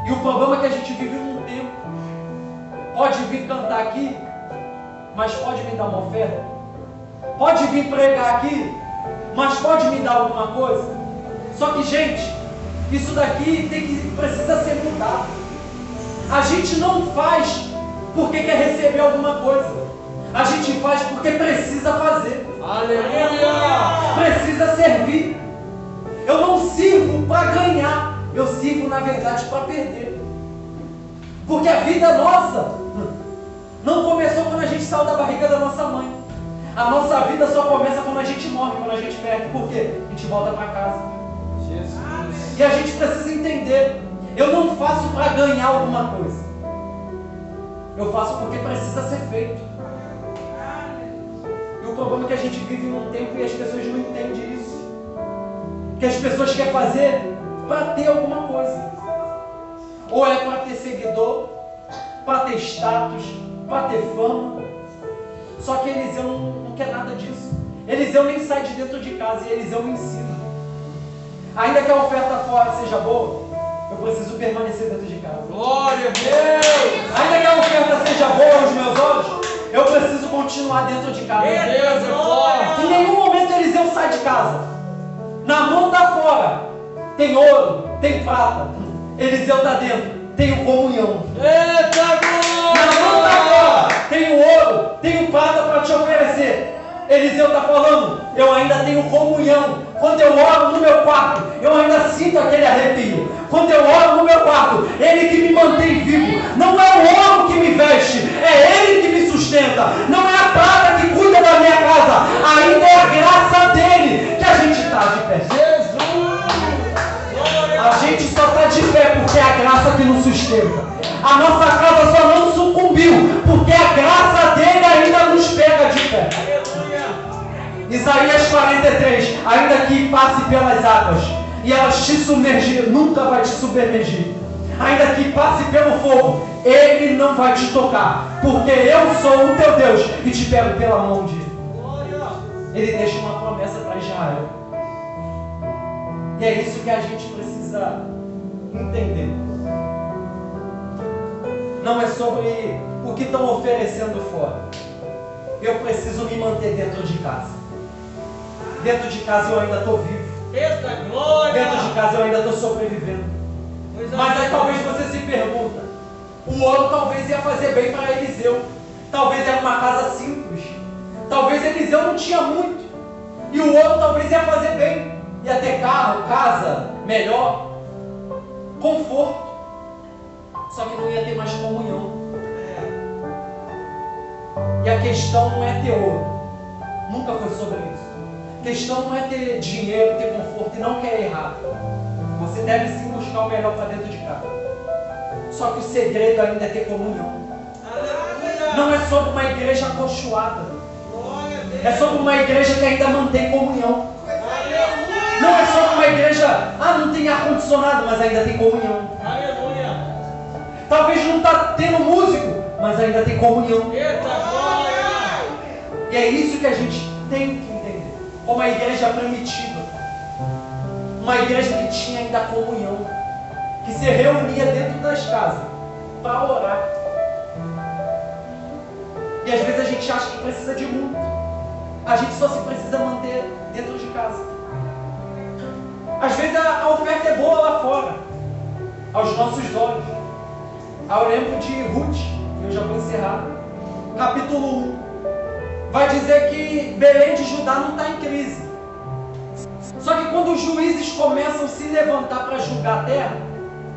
Speaker 2: E o problema é que a gente vive num tempo. Pode vir cantar aqui, mas pode me dar uma oferta? Pode vir pregar aqui, mas pode me dar alguma coisa? Só que, gente, isso daqui precisa ser mudado. A gente não faz porque quer receber alguma coisa. A gente faz porque precisa fazer.
Speaker 3: Aleluia!
Speaker 2: Precisa servir. Eu não sirvo para ganhar, eu sirvo na verdade para perder. Porque a vida nossa não começou quando a gente saiu da barriga da nossa mãe. A nossa vida só começa quando a gente morre, quando a gente perde. Por quê? A gente volta para casa.
Speaker 3: Jesus.
Speaker 2: E a gente precisa entender: eu não faço para ganhar alguma coisa, eu faço porque precisa ser feito. E o problema é que a gente vive num tempo e as pessoas não entendem isso. Que as pessoas querem fazer para ter alguma coisa. Ou é para ter seguidor, para ter status, para ter fama. Só que Eliseu não quer nada disso. Eliseu nem sai de dentro de casa e Eliseu me ensina. Ainda que a oferta fora seja boa, eu preciso permanecer dentro de casa.
Speaker 3: Glória a Deus!
Speaker 2: Ainda que a oferta seja boa aos meus olhos, eu preciso continuar dentro de casa.
Speaker 3: Meu Deus, é forte!
Speaker 2: Em nenhum momento Eliseu sai de casa. Na mão da fora tem ouro, tem prata. Eliseu está dentro, tem comunhão.
Speaker 3: Eita
Speaker 2: Na mão da fora tem ouro, tem prata para te oferecer. Eliseu está falando: eu ainda tenho comunhão. Quando eu oro no meu quarto, eu ainda sinto aquele arrepio. Quando eu oro no meu quarto, Ele que me mantém vivo. Não é o ouro que me veste, é Ele que me A gente só está de pé porque é a graça que nos sustenta. A nossa casa só não sucumbiu porque a graça dele ainda nos pega de pé. Isaías 43, ainda que passe pelas águas e elas te submergir, nunca vai te submergir. Ainda que passe pelo fogo, ele não vai te tocar, porque eu sou o teu Deus e te pego pela mão de ele deixa uma promessa para Israel. E é isso que a gente precisa entender. Não é sobre o que estão oferecendo fora. Eu preciso me manter dentro de casa. Dentro de casa eu ainda estou vivo.
Speaker 3: Eita glória!
Speaker 2: Dentro de casa eu ainda estou sobrevivendo. Mas aí talvez você se pergunta, o ouro talvez ia fazer bem para Eliseu. Talvez era uma casa simples. Talvez Eliseu não tinha muito. E o ouro talvez ia fazer bem. Ia ter carro, casa, melhor, conforto. Só que não ia ter mais comunhão. E a questão não é ter ouro. Nunca foi sobre isso. A questão não é ter dinheiro, ter conforto, e não quer errar. Você deve sim buscar o melhor para dentro de casa. Só que o segredo ainda é ter comunhão. Não é sobre uma igreja acolchoada. É sobre uma igreja que ainda mantém comunhão. Não é sobre uma igreja, não tem ar-condicionado, mas ainda tem comunhão. Talvez não está tendo músico, mas ainda tem comunhão. E é isso que a gente tem que entender. Como a igreja primitiva. Uma igreja que tinha ainda comunhão. Que se reunia dentro das casas para orar. E às vezes a gente acha que precisa de muito. A gente só se precisa manter dentro de casa. Às vezes a oferta é boa lá fora, aos nossos olhos. Eu lembro de Ruth, eu já vou encerrar, capítulo 1. Vai dizer que Belém de Judá não está em crise. Só que quando os juízes começam a se levantar para julgar a terra,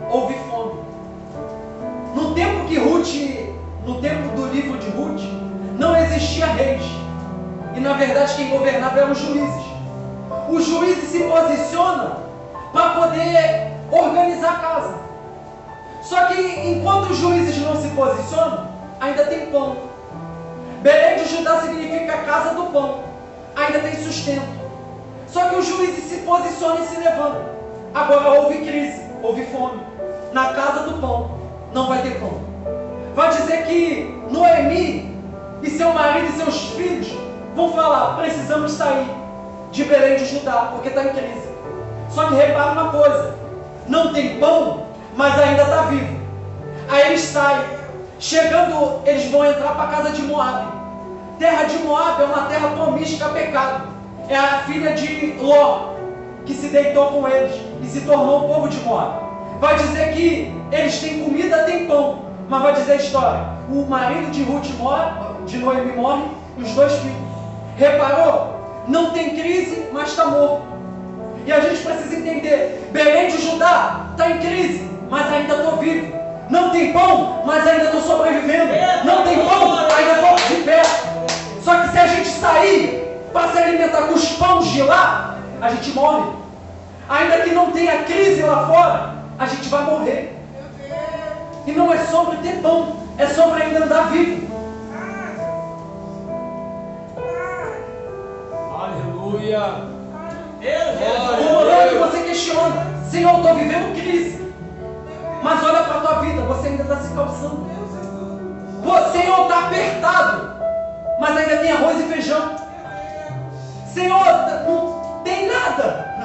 Speaker 2: houve fome. No tempo do livro de Ruth, não existia reis. E na verdade quem governava eram os juízes. Os juízes se posicionam para poder organizar a casa. Só que enquanto os juízes não se posicionam, ainda tem pão. Belém de Judá significa a casa do pão. Ainda tem sustento. Só que os juízes se posicionam e se levantam. Agora houve crise, houve fome. Na casa do pão, não vai ter pão. Vai dizer que Noemi e seu marido e seus filhos vão falar, precisamos sair de Belém de Judá, porque está em crise. Só que repara uma coisa, não tem pão, mas ainda está vivo. Aí eles saem, chegando, eles vão entrar para a casa de Moabe. Terra de Moabe é uma terra promíscua a pecado. É a filha de Ló, que se deitou com eles e se tornou o povo de Moabe. Vai dizer que eles têm comida, têm pão, mas vai dizer a história, o marido de Ruth morre, de Noemi morre, e os 2 filhos. Reparou? Não tem crise, mas está morto. E a gente precisa entender, Belém de Judá está em crise, mas ainda estou vivo. Não tem pão, mas ainda estou sobrevivendo. Não tem pão, ainda estou de pé. Só que se a gente sair para se alimentar com os pães de lá, a gente morre. Ainda que não tenha crise lá fora, a gente vai morrer. E não é sobre ter pão, é sobre ainda andar vivo.
Speaker 3: Aleluia!
Speaker 2: O momento que você questiona, Senhor, eu estou vivendo crise. Mas olha para a tua vida, você ainda está se calçando. Senhor, está apertado, mas ainda tem arroz e feijão. Senhor, não tem nada,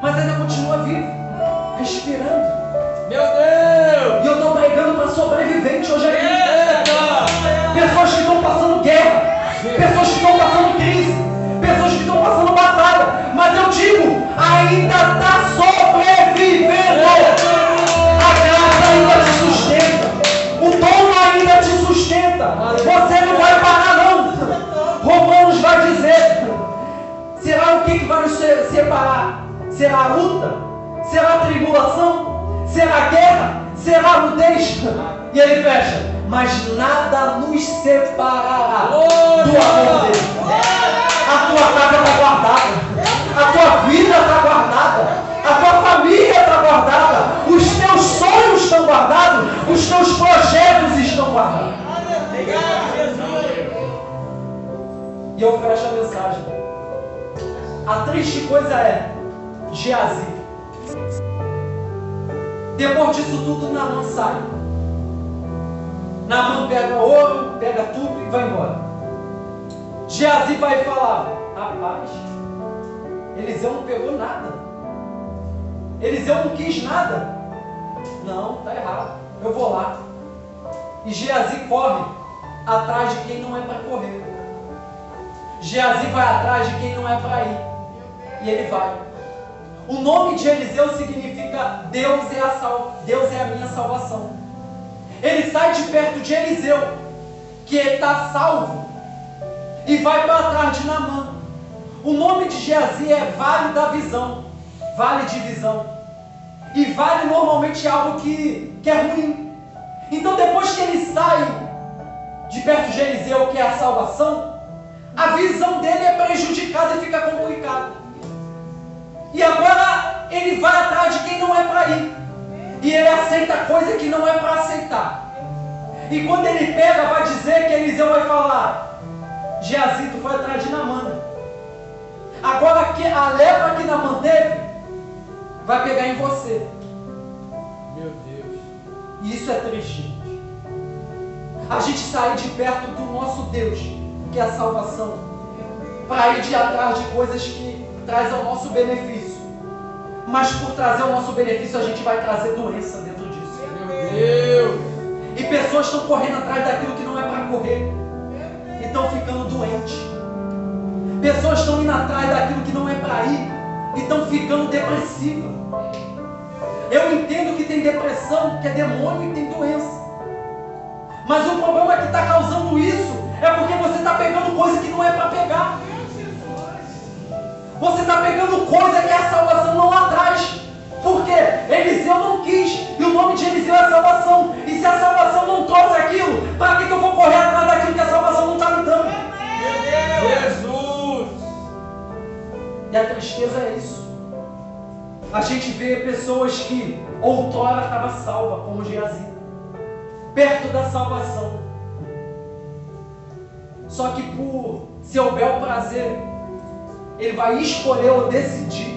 Speaker 2: mas ainda continua vivo, respirando.
Speaker 3: Meu Deus!
Speaker 2: E eu estou pregando para sobrevivente hoje aqui. Pessoas que estão passando guerra, pessoas que estão passando crise, pessoas que estão passando batalha, mas eu digo, ainda está sobrevivendo. A graça ainda te sustenta, o dom ainda te sustenta. Você não vai parar não. Romanos vai dizer, será o que vai nos separar? Será a luta? Será a tribulação? Será a guerra? Será a nudez? E ele fecha, mas nada nos separará do amor dele. A tua casa está guardada, a tua vida está guardada, a tua família está guardada. guardada, os teus sonhos estão guardados, os teus projetos estão guardados.
Speaker 3: Obrigado, Jesus.
Speaker 2: E eu fecho a mensagem. A triste coisa é Geazi. Depois disso tudo, Naamã sai. Naamã pega ouro, pega tudo e vai embora. Geazi vai falar: rapaz, Eliseu não pegou nada. Eliseu não quis nada. Não, tá errado. Eu vou lá. E Geazi corre atrás de quem não é para correr. Geazi vai atrás de quem não é para ir. E ele vai. O nome de Eliseu significa Deus é a minha salvação. Ele sai de perto de Eliseu, que está salvo, e vai para trás de Naamã. O nome de Geazi é Vale da Visão, Vale de Visão. E vale normalmente é algo que é ruim. Então depois que ele sai de perto de Eliseu, que é a salvação, a visão dele é prejudicada e fica complicada. E agora ele vai atrás de quem não é para ir. E ele aceita coisa que não é para aceitar. E quando ele pega, vai dizer que Eliseu vai falar: Geazi, tu foi atrás de Naamã. Agora a lepra que Naamã teve vai pegar em você.
Speaker 3: Meu Deus.
Speaker 2: E isso é triste. A gente sair de perto do nosso Deus, que é a salvação, para ir de atrás de coisas que trazem ao nosso benefício. Mas por trazer o nosso benefício, a gente vai trazer doença dentro disso.
Speaker 3: Meu Deus.
Speaker 2: E pessoas estão correndo atrás daquilo que não é para correr. E estão ficando doentes. Pessoas estão indo atrás daquilo que não é para ir. E estão ficando depressivas. Eu entendo que tem depressão, que é demônio e tem doença. Mas o problema que está causando isso é porque você está pegando coisa que não é para pegar. Você está pegando coisa que a salvação não atrás. Por quê? Eliseu não quis. E o nome de Eliseu é salvação. E se a salvação não trouxe aquilo, para que eu vou correr atrás daquilo que a salvação não está me dando?
Speaker 3: Meu Deus. Jesus.
Speaker 2: E a tristeza é isso. A gente vê pessoas que outrora estavam salvas, como Geazi, perto da salvação. Só que por seu bel prazer, ele vai escolher ou decidir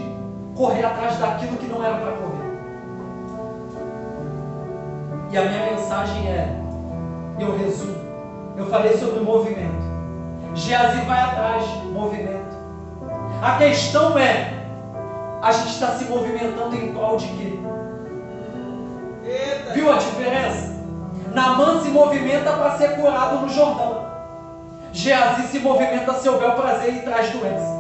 Speaker 2: correr atrás daquilo que não era para correr. E a minha mensagem é, eu resumo, eu falei sobre movimento. Geazi vai atrás, movimento. A questão é, a gente está se movimentando em prol de quê?
Speaker 3: Eita.
Speaker 2: Viu a diferença? Naamã se movimenta para ser curado no Jordão. Geazi se movimenta a seu bel prazer e traz doença.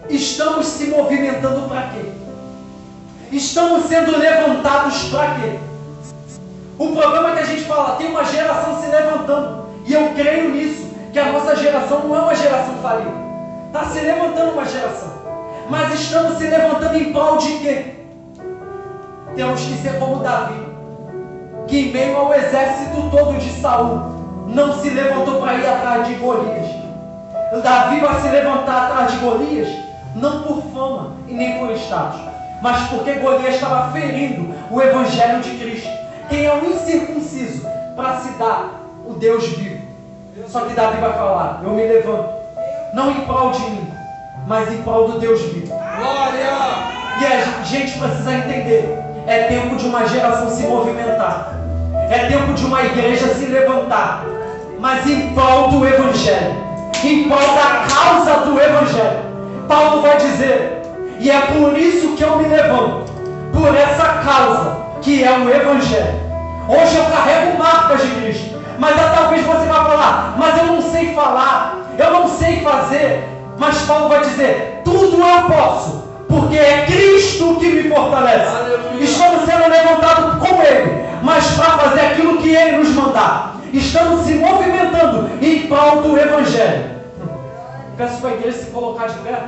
Speaker 2: Estamos se movimentando para quê? Estamos sendo levantados para quê? O problema é que a gente fala, tem uma geração se levantando. E eu creio nisso, que a nossa geração não é uma geração falida. Está se levantando uma geração. Mas estamos se levantando em prol de quê? Temos que ser como Davi, que em meio ao exército todo de Saul, não se levantou para ir atrás de Golias. Davi vai se levantar atrás de Golias, não por fama e nem por status, mas porque Golias estava ferindo o evangelho de Cristo. Quem é o incircunciso para se dar o Deus vivo? Só que Davi vai falar, eu me levanto, não em prol de mim, mas em prol do Deus vivo.
Speaker 3: Glória.
Speaker 2: E a gente precisa entender, é tempo de uma geração se movimentar, é tempo de uma igreja se levantar, mas em prol do evangelho, em prol da causa do evangelho. Paulo vai dizer, e é por isso que eu me levanto, por essa causa que é o evangelho. Hoje eu carrego marcas de Cristo, mas talvez você vai falar, mas eu não sei falar, eu não sei fazer. Mas Paulo vai dizer, tudo eu posso, porque é Cristo que me fortalece. Aleluia. Estamos sendo levantados com Ele, mas para fazer aquilo que Ele nos mandar. Estamos se movimentando em prol do evangelho. Peço para a igreja se colocar de pé.